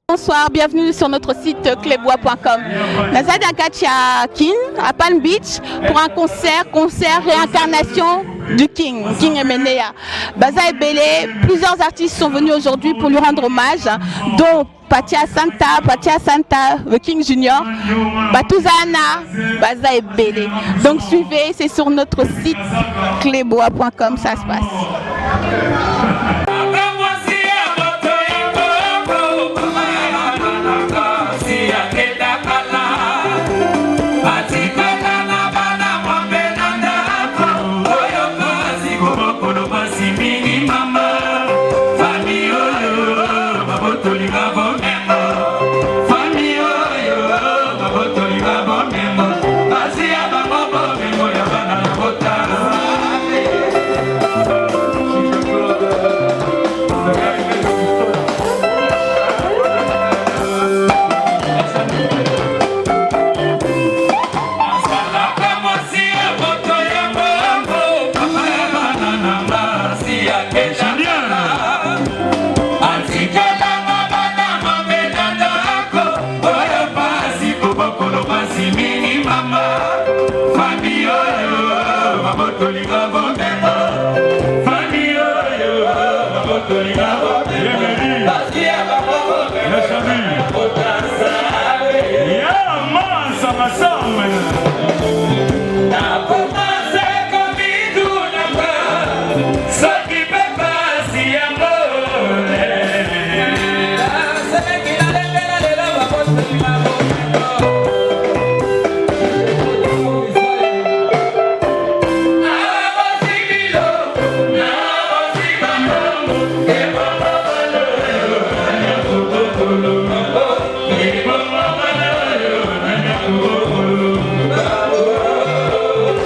Bonsoir, bienvenue sur notre site clébois.com. Nazada Katia King à Palm Beach pour un concert réincarnation du King Emenea. Baza Ebele, plusieurs artistes sont venus aujourd'hui pour lui rendre hommage, dont Patia Santa, le King Junior, Batuzana, Baza Ebele. Donc suivez, c'est sur notre site clébois.com, ça se passe.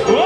Oh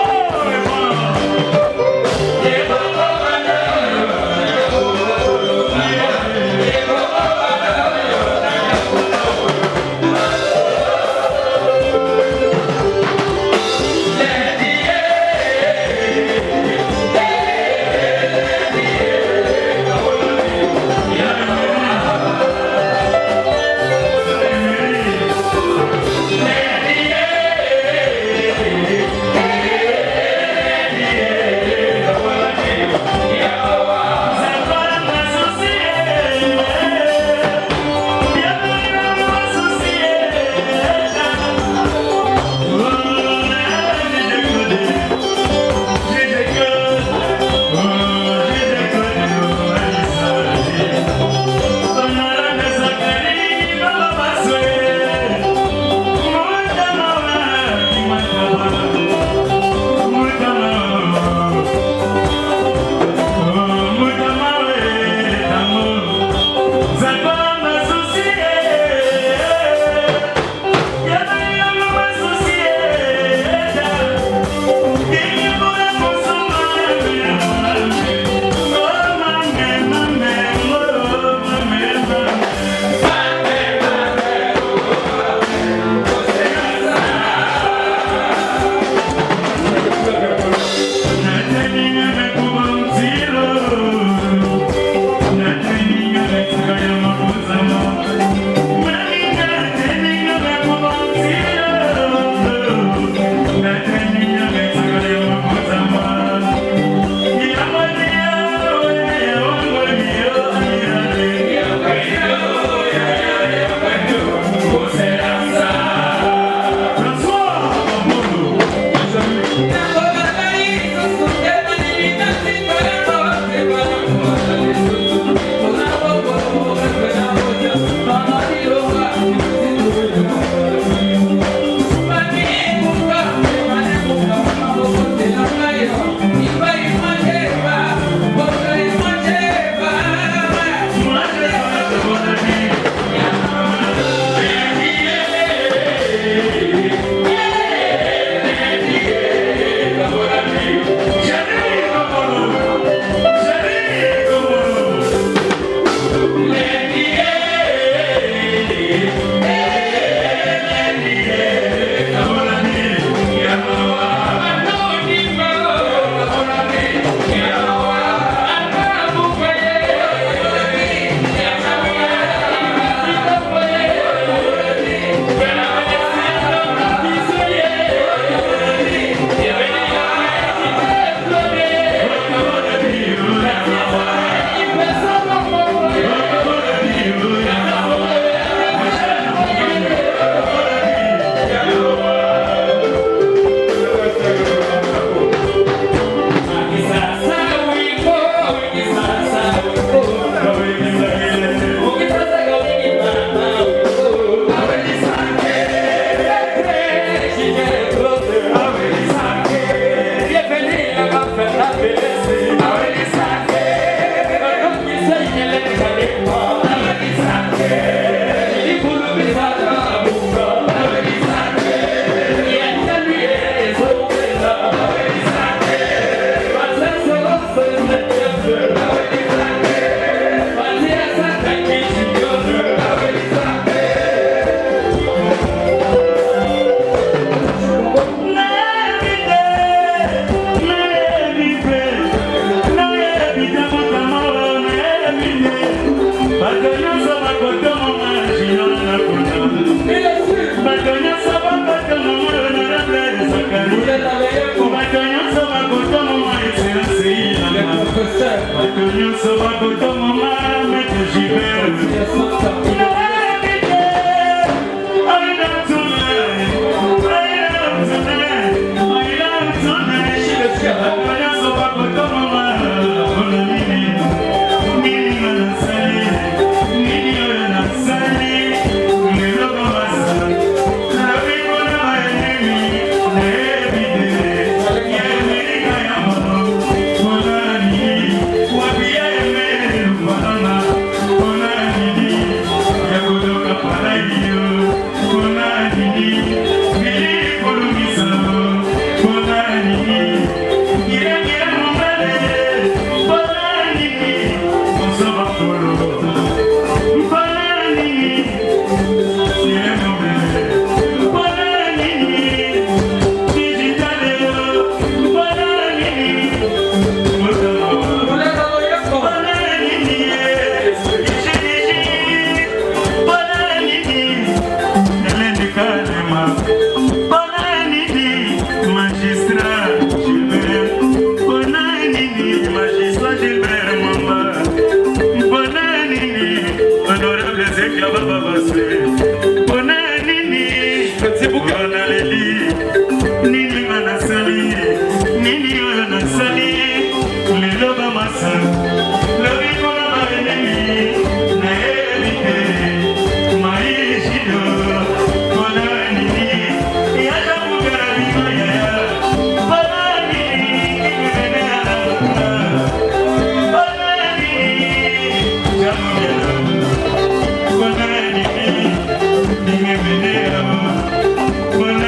When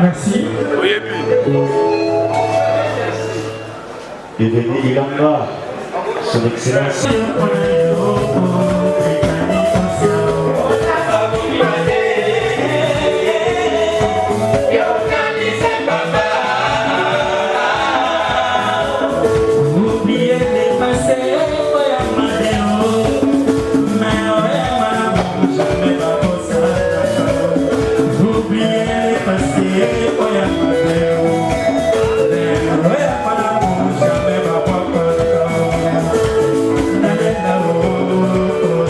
Merci. Bienvenue Ilanga, son excellence. Oh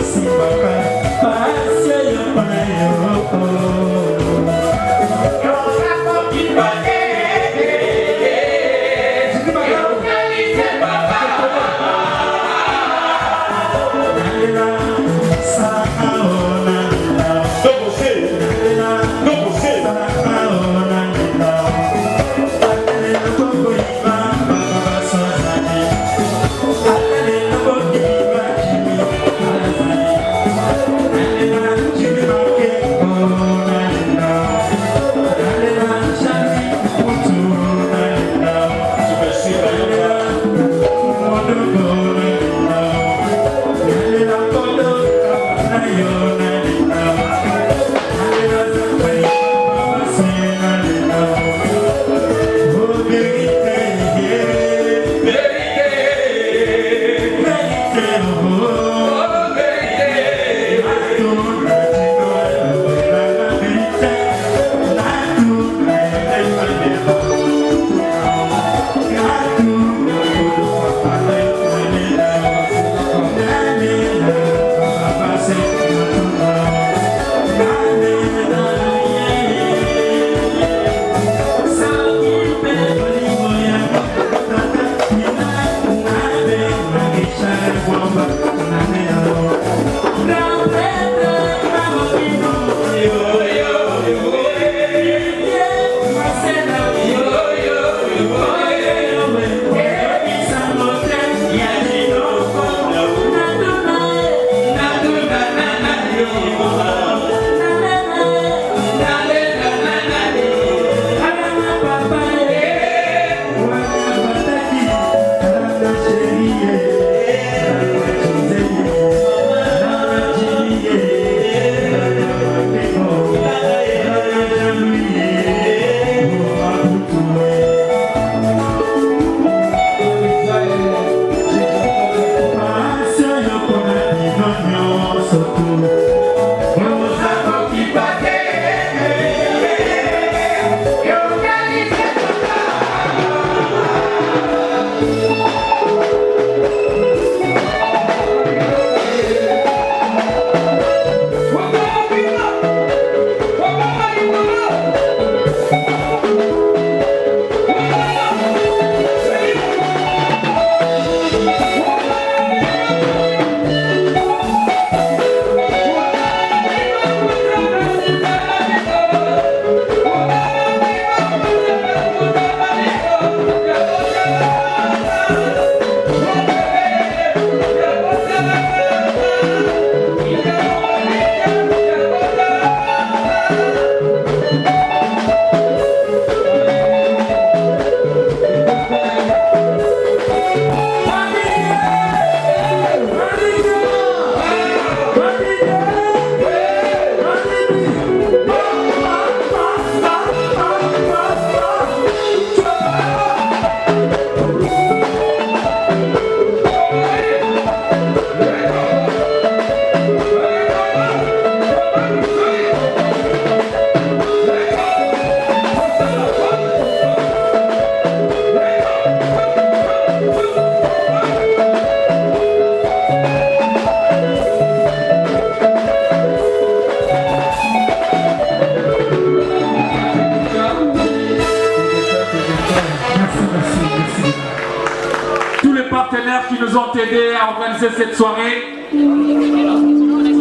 partenaires qui nous ont aidés à organiser cette soirée.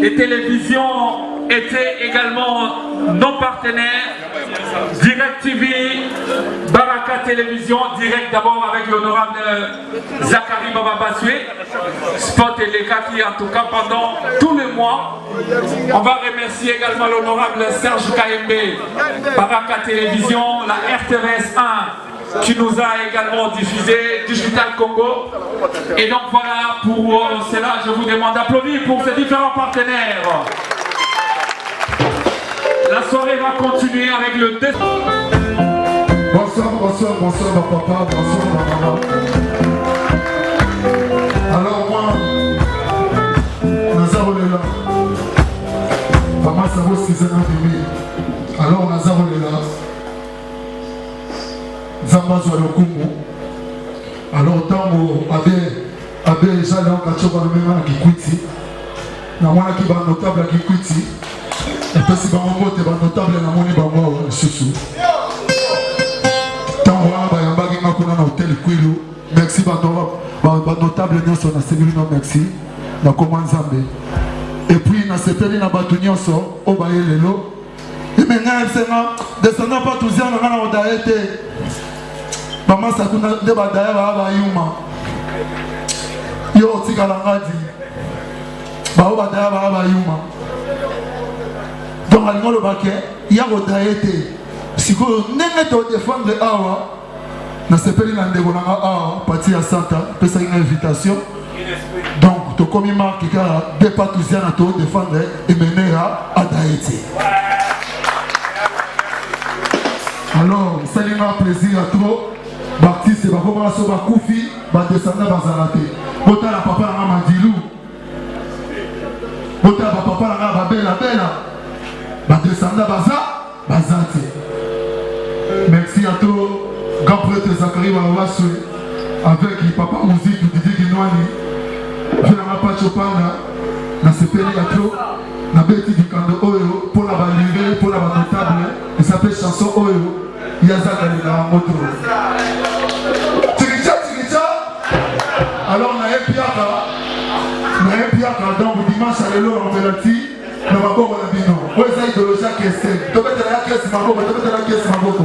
Les télévisions étaient également nos partenaires. Direct TV, Baraka Télévision, direct d'abord avec l'honorable Zachary Bababasoué, Spot et les qui en tout cas pendant tous les mois. On va remercier également l'honorable Serge KMB, Baraka Télévision, la RTRS 1 qui nous a également diffusé, Digital Congo. Et donc voilà, pour cela je vous demande d'applaudir pour ces différents partenaires. La soirée va continuer avec le test. Bonsoir, bonsoir, bonsoir ma papa, bonsoir ma maman. Alors moi, Nazaro est là. Maman, ça vaut 6 ans et demi. Alors Nazaro est là. Zamba soit le Kumbu. Alors Tango avait déjà là en Kachoba le même qui quitte. Na mwana qui va notable qui quitte. Et puis si bango te ba notable na moni bango susu. Tango ba yambaki makuna na hôtel Kwilu. Merci ba notable nyonso na sengeli no merci. Na komwa Nzambe. Et puis na sepeli na batu nyonso o ba yelelo. Imenga senga descendant pas tous ya na odaete. Maman sakuna de ba daya ba yuma. Yo tikala ngadi. Ba o ba daya ba yuma. Donc, à l'Ibaké, il y a un été. Si vous n'avez pas défendre Awa, na sepeli na ndeko na Awa, parti à Santa, peut ça une invitation. Donc, tu comme marque qui a des partisans à tout défendre et mener à Daïti. Alors, ça lui a plaisir à trop. Baptiste, c'est pas comment ça va Koufi, va descendre dans Zalate. Bota la papa na Mandilou. Bota la papa na Bella. Descendant Bazate. Merci à tous, grand prêtre Zachary Bababasoué, avec le papa musique de Didier Guinouani. Je n'ai pas Chopana, dans ce pays à trop, na bêti du Kando Oyo, pour la validée, pour la notable, il s'appelle chanson Oyo, Yazak Alina Moto. Tiricha. Alors, on a un piaka, donc dimanche à l'élo en Belati. Na maboko na bino. Oyo eza idéologie ya Christian. Tobetela ya Christ maboko, tobetela ya Christ maboko.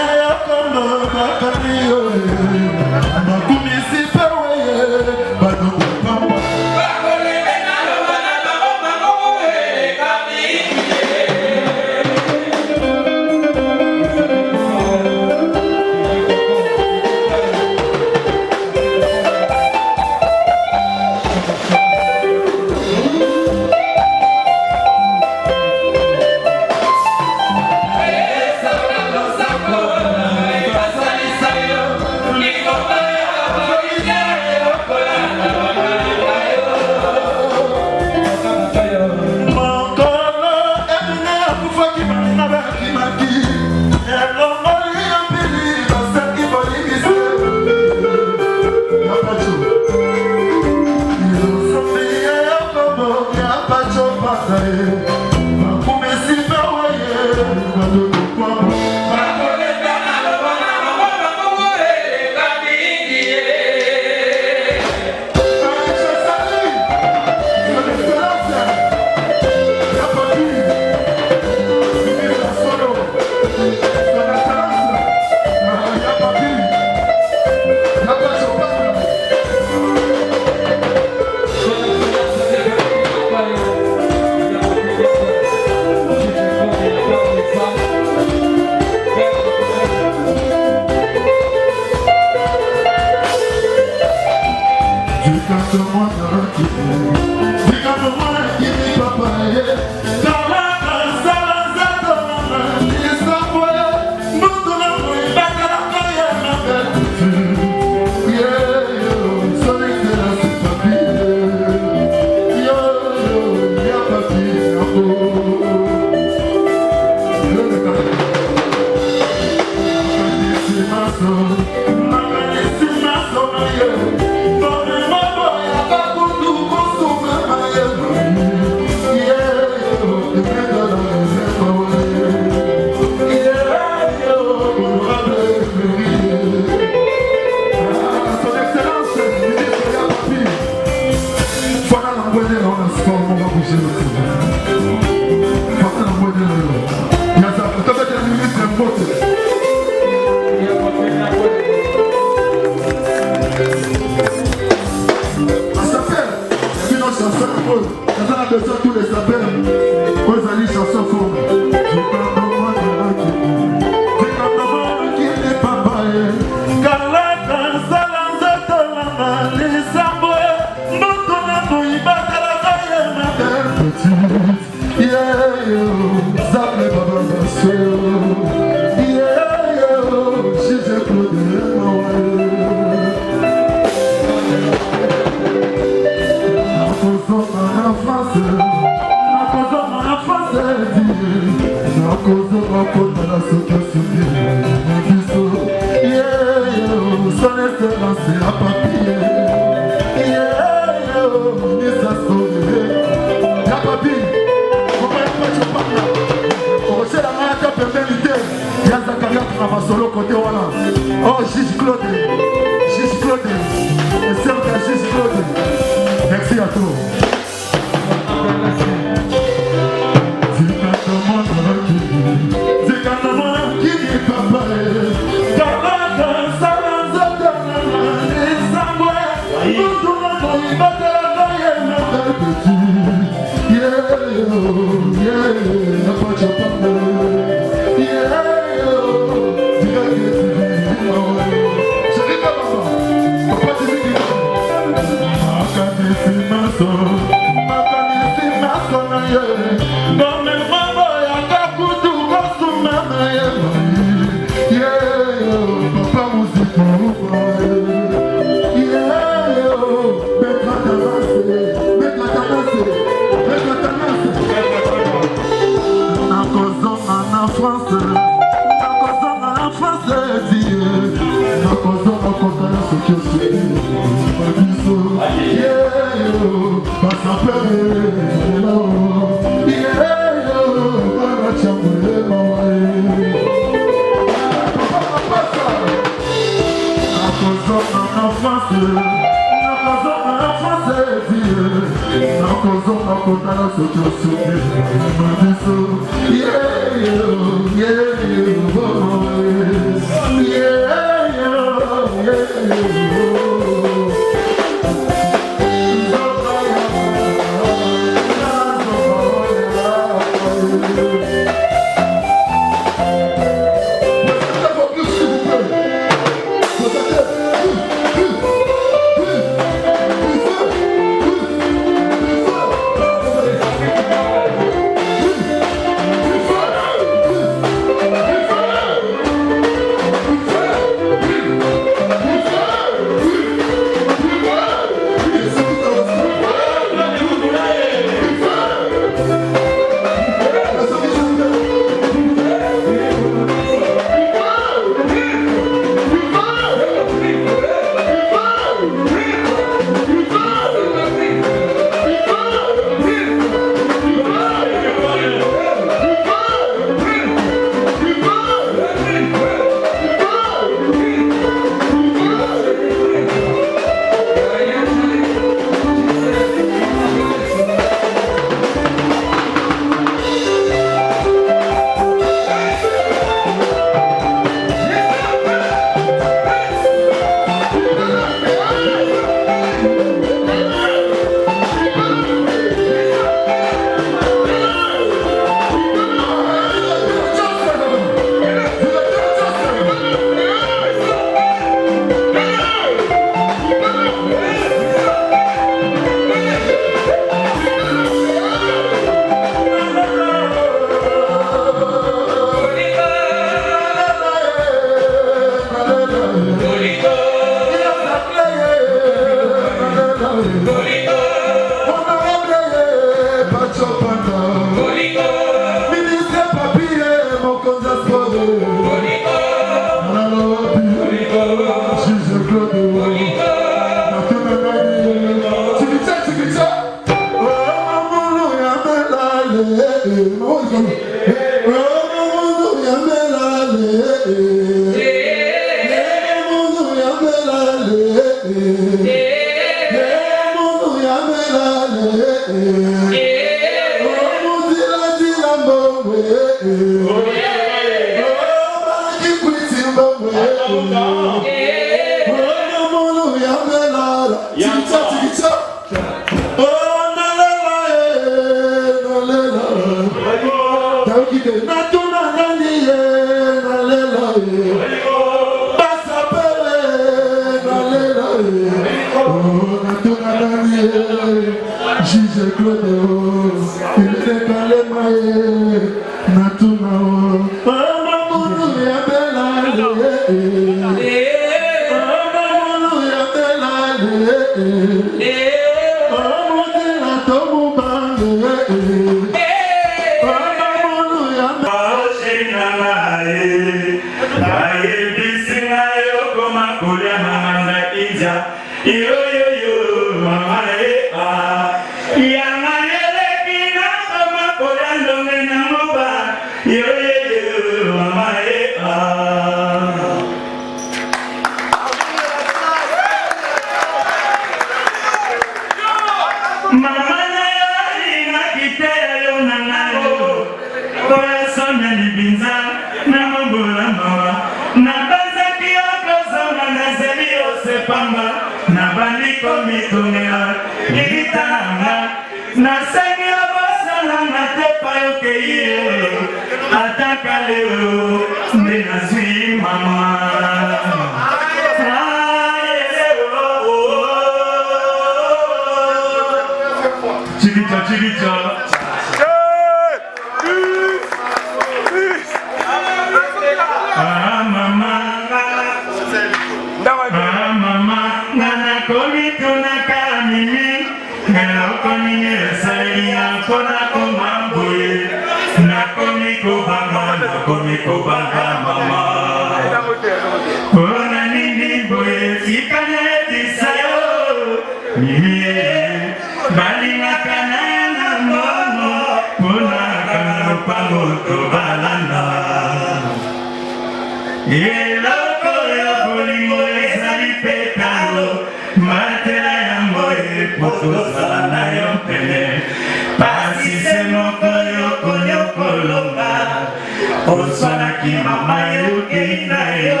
Oswana ki mama yuki na yo,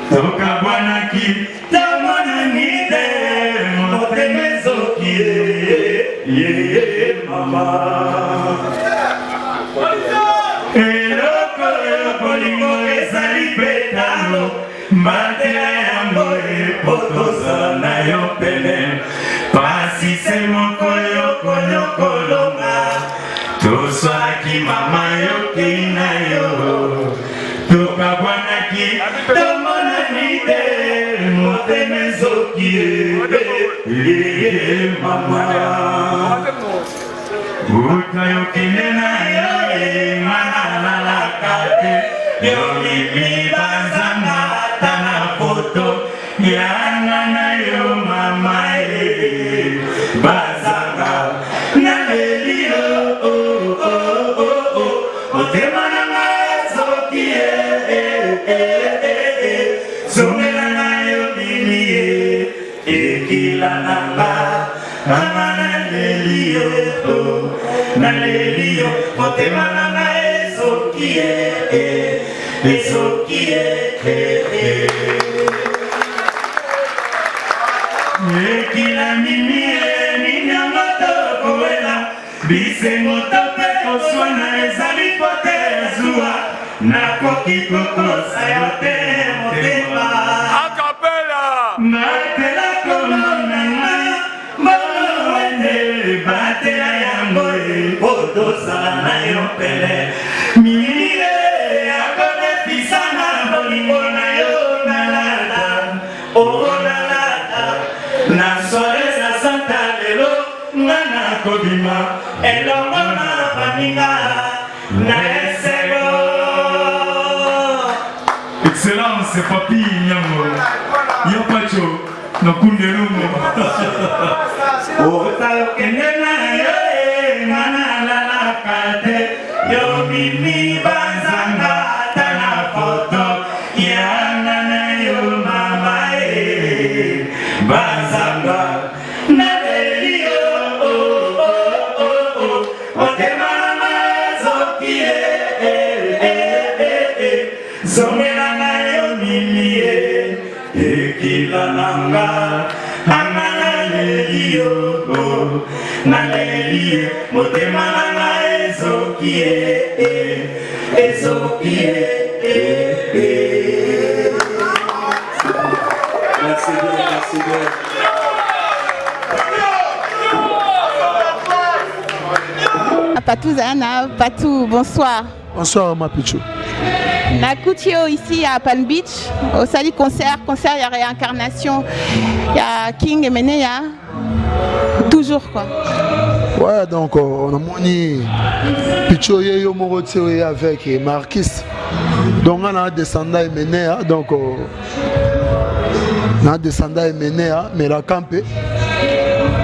toka bwana ki mama eloko yo bolingo ezali petano matela yango epotozala na yo pene pasi se moko yokonyokolonga toswaki mama yoki na yo tokabwanaki tomonani te motema ezoki mama uta yokende na yo ngana lalaka te yomimi banzanga tana foto yana na yo mama bazanga na lelio otema na mazoki somela na yo bilie ekila nanga mama na lelio otema na mazoki ekila mimie ninyangoto koela bisengoto pe koswana ezali pote ezua nakoki kokosa yo te motema natela komonanga mowende batela yango ebotosala na yo pele mimie akonepisana bolingo na yo nalala na soare za santa lelo ngana kobima elongo na baninga na esego. Excellence papi nyango yopacho na kunderumo ota kende na yo ngana lala kate yo mimi banzanga tana foto yana na yo mama bazanga na lelio otema mazoki zongela na yo milie ekila nanga na lelio motema nanga ezoki Merci bien. Patou Zana, Patou, bonsoir. Bonsoir Mapichou. Nakutio ici à Palm Beach, au Sali concert, il y a réincarnation, il y a King et Menea, toujours quoi. Ouais, donc on a moni Pichou Yeyo Morote avec Marquis. Donc on a descendu et Menea, donc on a descendu et Menea, mais la campé.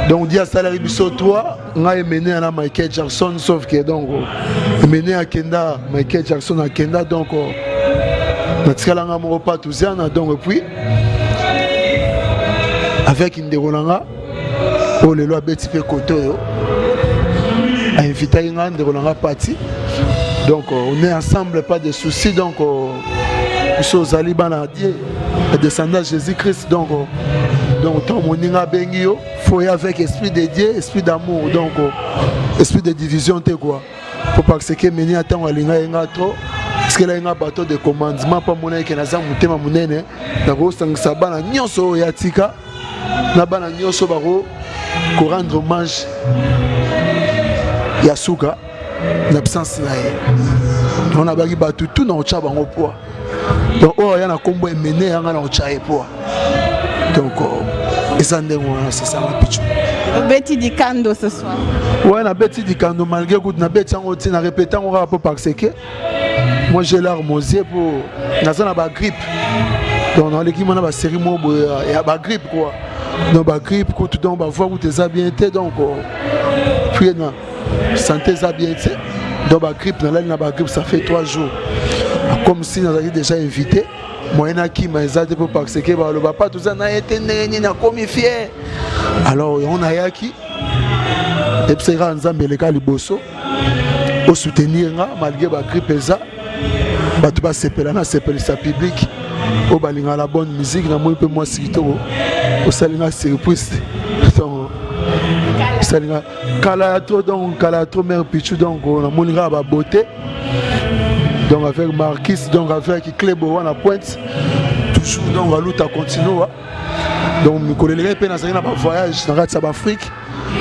Donc dit à Salari Bisso 3, on a mené à Michael Jackson, sauf que donc mené à Kenda, Michael Jackson à Kenda, donc notre calanga pas tous donc puis avec une dérolanga, pour le loi Betty Koto, a invité une dérolanga partie. Donc on est ensemble, pas de soucis, donc nous sommes allés banadier, descendant de Jésus-Christ, donc tant mon ninga bengio, faut y avec esprit de Dieu, esprit d'amour, donc esprit de division te quoi. Pour pas que meni attend alinga inga trop, parce que là inga bateau de commandement pas mon que na za mutema munene, na ko sangisa bana nyonso ya tika, na bana nyonso baro ko rendre hommage ya suka l'absence na ye. On a bagi batu tout na ocha bango poa. Donc oh ya na kombo emene anga na ocha e poa. Donc c'est ça ma pichou. Betty Di Kando ce soir. Ouais, na Betty Di Kando malgré que na Betty on tient à répéter on rapport parce que moi j'ai l'air mosier pour na ba grippe. Donc dans l'équipe on a ba série mo et ba grippe quoi. Donc ba grippe tout donc ba voir où tes bien été donc puis na santé ça bien été. Donc ba grippe na ba grippe ça fait 3 jours. Comme si nous avions déjà invité. Moi, qui m'a dit pour parce que le papa tout ça n'a été n'a commis fier. Alors on a yaki. Et puis c'est grand Nzambe le cas liboso. Pour soutenir malgré la grippe ça. Bah tu vas s'appeler na s'appeler ça public. Au balinga la bonne musique na moi peu moi sito. Au salinga surprise. salinga kala trop mère Pichou donc on a monira ba beauté donc avec Marquis donc avec Clébo à la pointe toujours donc à l'autre continue donc me collègue pe na ça na ba voyage na rate Afrique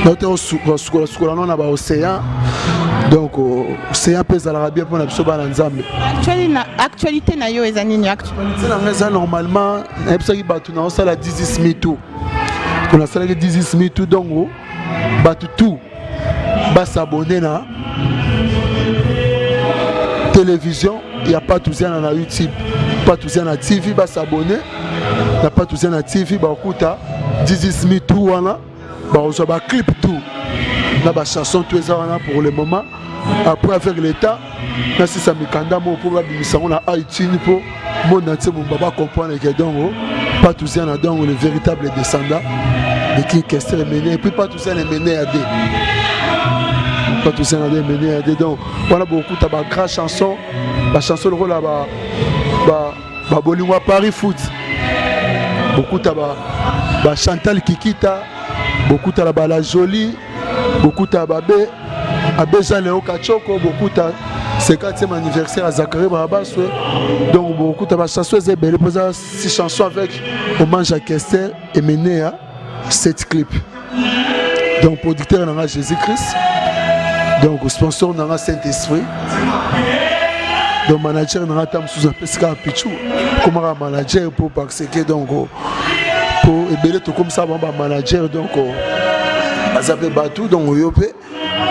notre sur na ba océan donc océan pèse à l'Arabie pour na biso ba nzambe actualité na yo ezanini actualité na ça normalement na biso ki batu na ça la 10 mitou on a ça la 10 mitou donc batu tout ba s'abonner na télévision, il n'y a pas tout ça dans YouTube, pas tout ça dans TV, bah s'abonner, il n'y a pas tout ça dans TV, bah écoute, 10 000 tout voilà, bah on se bat clip tout, là bah chanson tout ça voilà pour le moment, après avec l'État, là si ça me canda mon pour la bimisson on a iTunes pour mon entier mon baba comprendre que donc pas tout ça dans le véritable descendant de qui question est mené et puis pas tout ça est mené à des pas tout ça est mené à des donc voilà beaucoup de grandes chansons la chanson le rôle là bah Bolingwa Paris Foot beaucoup de bah Chantal Kikita beaucoup de la Jolie beaucoup de Babé Jean Léo Kachoko beaucoup de 50e anniversaire à Zachary Barabaswe donc beaucoup de chansons c'est belle pour ça 6 chansons avec hommage à Kester et mené à 7 clips donc producteur dans Jésus-Christ donc sponsor dans Saint-Esprit donc manager dans Tam sous un pesca Pichou comme un manager pour parce que donc pour ébélé tout comme ça bon manager donc azapé batou donc yopé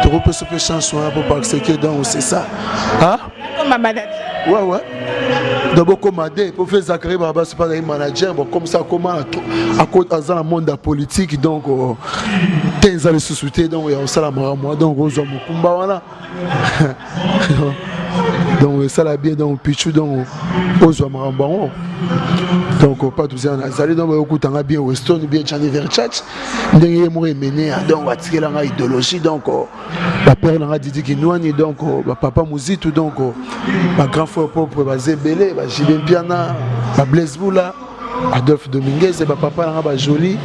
tu repères ce peu chanson pour parce que donc c'est ça hein comme manager ouais d'abord commander pour faire Zachary Baba c'est pas un manager bon comme ça comment à cause dans le monde politique donc tens à les sociétés donc il y a ça la moi donc aux hommes combat voilà donc ça la bien donc Pichou donc aux hommes marambon donc pas tout ça ça allait donc écoute on a bien Weston bien Johnny Verchach ndenge moi mené donc attirer la idéologie donc la père n'a dit qu'il nous donc papa Mouzito donc ma grand frère propre basé belé ba Jibin Piana ba Blaise Boula Adolphe Dominguez et ba papa n'a ba Joli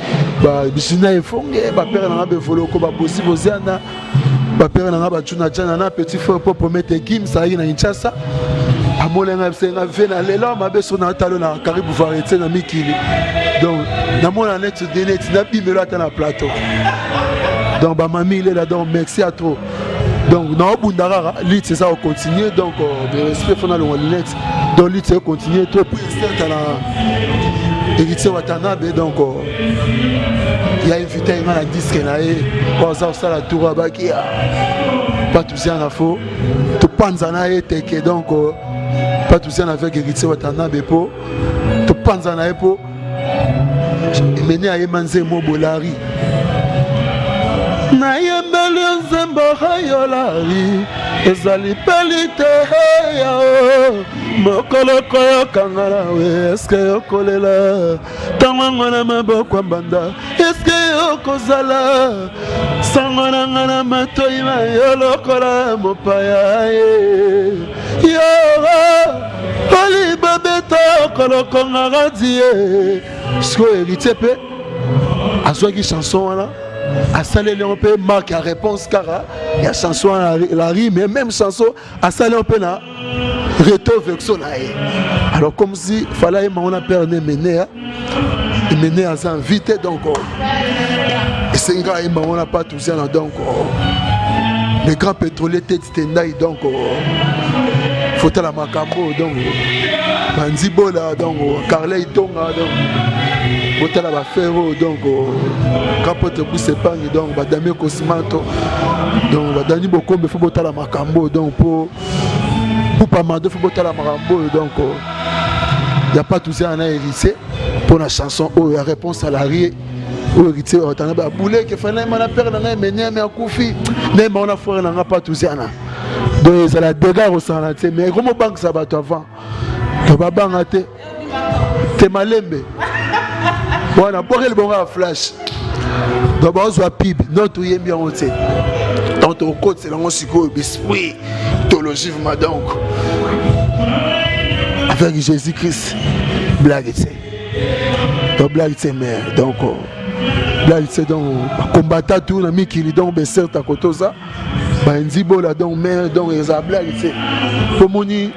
ba Bisina Efonge ba père n'a ba Voloko ba Bossi Boziana ba père n'a ba Tuna Tchana na petit frère propre mettre Kim ça y na Kinshasa amolenga senga vena lelo mabe sona talo na karibu variété na mikili donc na mona net de net na bimelo ata na plateau donc ba mami il est là donc merci à toi donc na obundara lit c'est ça on continue donc de respect fona le net donc lit c'est continuer trop pour rester na héritier watanabe donc il y a invité un disque na e pour ça la tour abaki pas tout ça na faux to panzana e teke donc pas tout ça avec héritier watanabe po to panzana e po mené à emanze mo bolari na yembeli nzembo hayolari ezali pelite yao mokolo koyo kangala we eske yokolela tango na maboko mbanda eske yokozala sango na ngana matoi ma yolokola mopaya yo oli babeto koloko ngaradie sko héritier pe azwaki chanson wana à saler on peut marquer la réponse car il y a chanson la rime mais même chanson à saler on peut na retour vexo na alors comme si fallait on a perdu mener à ça vite donc et c'est gars on n'a pas tout ça donc les grands pétroliers tête tendai donc faut la macambo donc Banzibola donc Carley Tonga donc Botala ba Ferro donc Capote Boussepang donc Badame Cosimato donc Badani Bokombe faut botala makambo donc pour Pamado faut botala makambo donc il y a pas tout ça en hérité pour la chanson oh la réponse à l'arrière oh hérité on a ba boulé que fallait mana père na mené mais akufi même on a frère na pas tout ça donc ça la dégâts au sang mais comment banque ça va avant to babanga te malembe voilà pour le bon flash d'abord soit pib notre yembi en haute tant au côté c'est là siko esprit théologie donc avec Jésus-Christ blague c'est donc blague c'est mais donc là il c'est donc combattant tout na mikili donc beser ta kotoza ba nzibola donc mais donc ezabla il c'est pomoni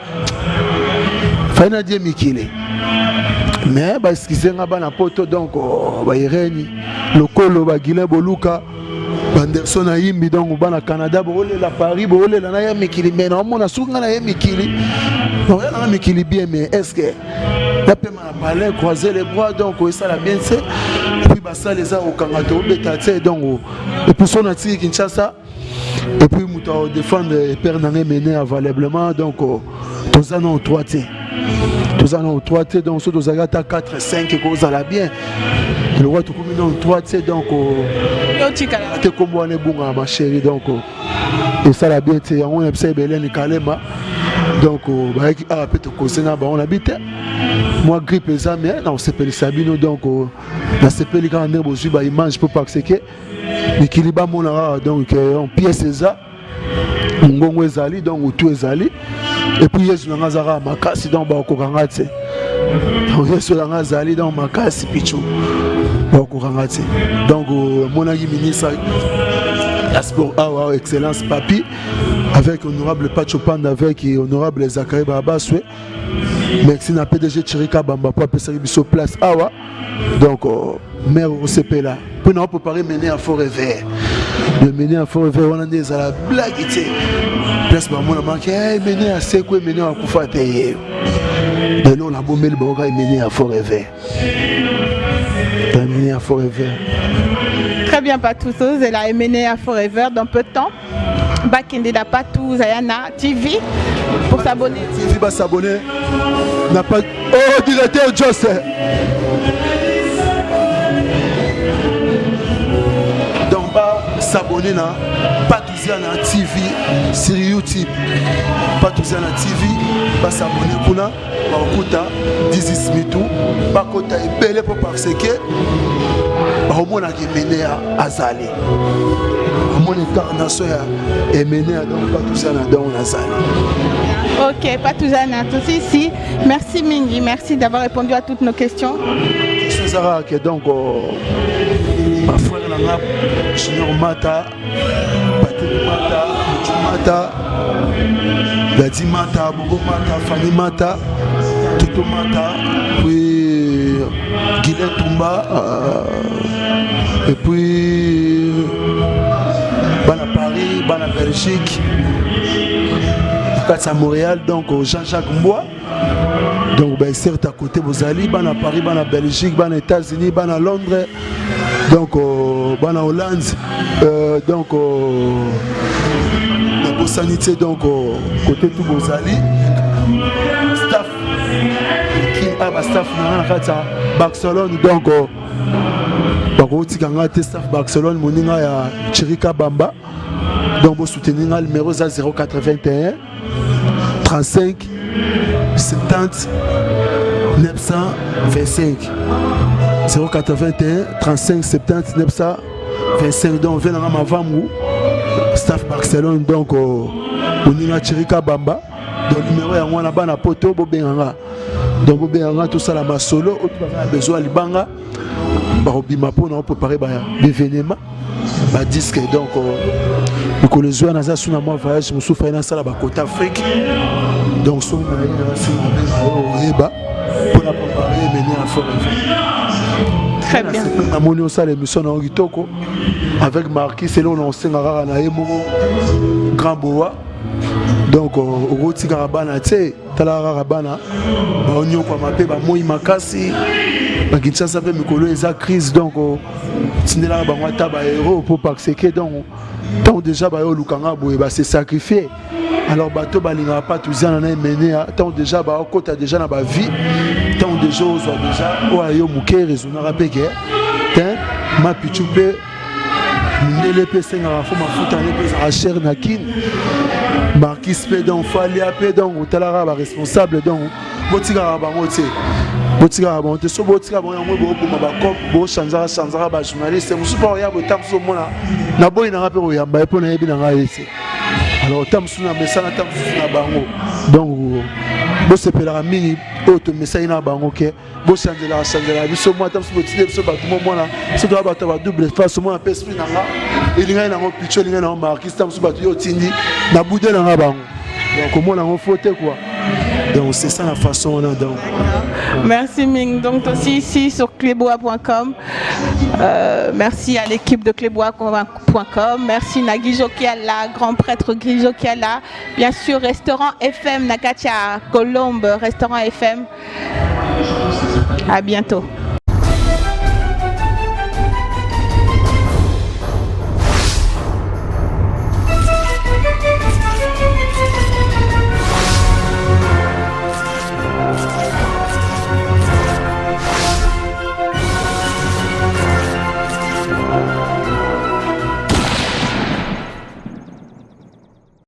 faina die mikili mais ba skizenga bana poto donc ba ireni lokolo ba Guilain Boluka Banderson a yimbi donc bana Canada bolé la Paris bolé la na ya mikili mais non mona sunga na ya mikili non na mikili bien mais est-ce que la paix m'a parlé croiser les bras donc ça la bien c'est et puis bah ça les a au kangato betaté donc et puis son atiki Kinshasa et puis muta défendre père nangé mené avouablement donc tous en ont 3T tous en ont 3T donc ceux aux agata 4 5 cause à la bien le roi tout comme non 3T donc te comme on est bon ma chérie donc et ça la bien c'est on est Belen Kalema donc bah qui a peut-être causer na on habite moi grippe ça mais non c'est pas Sabino donc na c'est pas les grands nerfs aussi bah image pour pas que c'est que l'équilibre mon donc en pièce ça ngongo ezali donc tout ezali et puis yesu na zara makasi donc ba ko kangate donc yesu na zali donc makasi pichu ba ko kangate donc mon ami ministre sport awa excellence papi avec honorable Pacho Panda avec honorable Zachary Babaswe merci na PDG Chirika Bamba pour passer biso place awa donc maire OCP là pour nous préparer mener à Forêt Vert de mener à Forêt Vert on a des à la blague était place ba mona manqué mener à Sekwe mener à Kufate de non la bombe le boga mener à Forêt Vert mener à Forêt Vert. Très bien, Patouzo, elle a mené à Forever dans peu de temps. Bakende da Patou Zayana TV pour s'abonner. TV va s'abonner. N'a pas. Oh, directeur Joss. Donc va s'abonner na Patouzana TV sur YouTube. Patouzana TV va s'abonner pour na Bakuta Dizis Mitou. Bakota est belle pour parce que au moins qui mené à Azali au moins l'incarnation est menée à donc Patouzana dans Azali. Ok, Patouzana, tous ici. Merci Mingi, merci d'avoir répondu à toutes nos questions. C'est ça que donc ma frère Nanga, Junior Mata, Patrick Mata, Michou Mata, Dadi Mata, Bobo Mata, Fanny Mata, Toto Mata, puis Guilain Toumba. Et puis, Bana Paris, Bana Belgique, à Montréal, donc Jean-Jacques Mbois. Donc, ben, certes, à côté, vous allez, Bana Paris, Bana Belgique, Bana États-Unis, Bana Londres, donc Bana Hollande, donc la sanité, donc côté tout vous allez. Staff, qui a staff, Barcelone, donc. Staff Barcelone, Moninga ya Chirika Bamba. Donc, vous soutenez le numéro 081 35 70 925. 081 35 70 925. Donc, venez à ma femme, Staff Barcelone, donc, Moninga Chirika Bamba. Donc, le numéro est en bas na poto, Bobenganga. Donc, Bobenganga, tout ça, la solo, on a besoin de Libanga. Barobima pour nous préparer l'événement ba disque donc que les joueurs naza suna moi voyage me souffre dans ça Côte Afrique donc son eba pour la préparer mener à Forêt. Très bien. Na moni ça l'émission na Kitoko avec Marquis c'est là on sengara na emo grand boa donc au roti garabana tu tala garabana ba onyo kwa mape ba moi makasi. Kinshasa fait mikolo eza crise donc tindela ba ngata ba héros pour pas que donc tant déjà ba yo lukanga boye ba se sacrifier alors bato balinga pas tous en a mené tant déjà ba kota déjà na ba vie tant déjà aux déjà o ayo muke raisonner rapeke hein ma pichupe ndele pe senga fo mafuta ne pe a cher na kin Marquis pe donc fali apé donc talara ba responsable donc botika ba ngote botika bon te so botika bon yango bo ba cop bo chanzara ba journaliste musu pa ya bo tamso mona na boy na rapero ya ba po na yebi na nga yese alors tamsu na mesana tamsu na bango donc bosepelaka mingi oyo tomesai na bango ke bochangelaka biso mwa ta botide biso bato momona biso toya bato ya badouble espace omona mpe esprit na nga elingai nango picho elingai nango markis ta mosu bato yo otindi na bude na nga bango donc omona yango fo te quoi. Donc c'est ça la façon là donc. Merci Ming. Donc aussi ici sur clébois.com. Merci à l'équipe de clébois.com. Merci Nagui Jokiala, grand prêtre Gris Jokiala. Bien sûr restaurant FM Nakatia Colombe, restaurant FM. À bientôt.